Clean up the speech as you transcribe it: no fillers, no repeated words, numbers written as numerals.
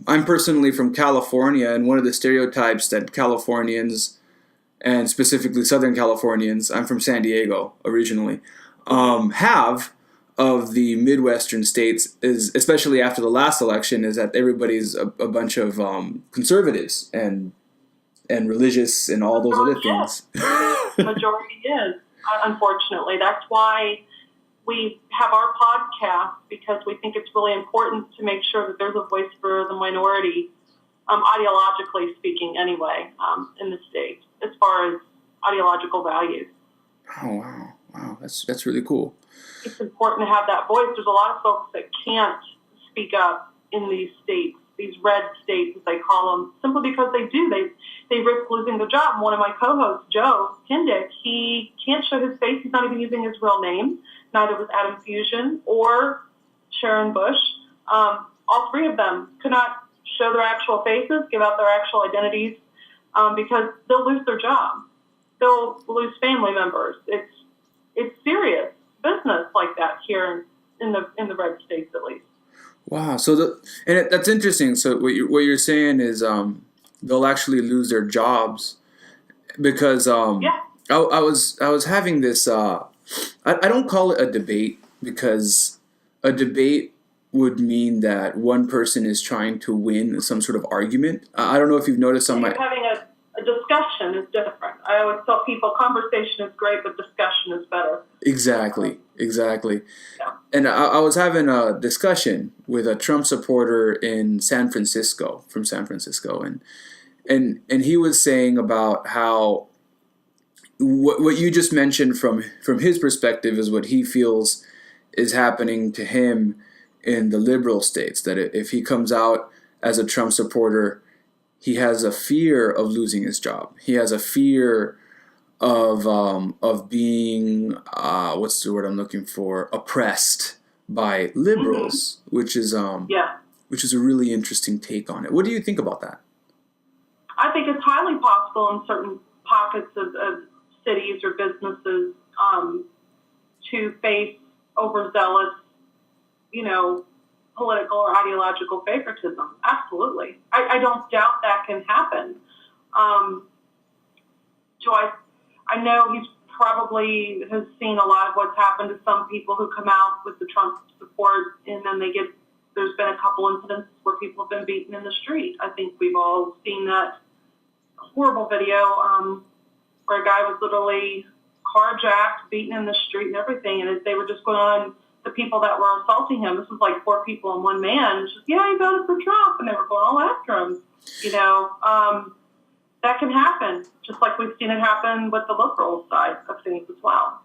I'm personally from California, and one of the stereotypes that Californians, and specifically Southern Californians, I'm from San Diego originally, have of the Midwestern states is, especially after the last election, is that everybody's a bunch of conservatives and religious and all those other Majority is. things. Majority is. Unfortunately, that's why we have our podcast, because we think it's really important to make sure that there's a voice for the minority, ideologically speaking, anyway, in the state as far as ideological values. Oh wow, that's really cool. It's important to have that voice. There's a lot of folks that can't speak up in these states, these red states, as they call them, simply because they do. They risk losing their job. And one of my co-hosts, Joe Kindick, he can't show his face. He's not even using his real name. Neither was Adam Fusion or Sharon Bush. All three of them could not show their actual faces, give out their actual identities, because they'll lose their job. They'll lose family members. It's serious business like that here in the red states, at least. Wow. So that's interesting. So what you're saying is they'll actually lose their jobs because Yeah. I was having this I don't call it a debate, because a debate would mean that one person is trying to win some sort of argument. I don't know if you've noticed on my... Having a discussion is different. I always tell people conversation is great, but discussion is better. Exactly. Yeah. And I was having a discussion with a Trump supporter in San Francisco, and he was saying about how what you just mentioned from his perspective is what he feels is happening to him in the liberal states, that if he comes out as a Trump supporter, he has a fear of losing his job. He has a fear of being what's the word I'm looking for? Oppressed by liberals, which is a really interesting take on it. What do you think about that? I think it's highly possible in certain pockets of cities or businesses to face overzealous, political or ideological favoritism. Absolutely. I don't doubt that can happen. I know he's probably has seen a lot of what's happened to some people who come out with the Trump support, and then there's been a couple incidents where people have been beaten in the street. I think we've all seen that horrible video where a guy was literally carjacked, beaten in the street and everything, and as they were just going on, the people that were assaulting him, this was like 4 people and 1 man, just, he voted for Trump, and they were going all after him. That can happen, just like we've seen it happen with the liberal side of things as well.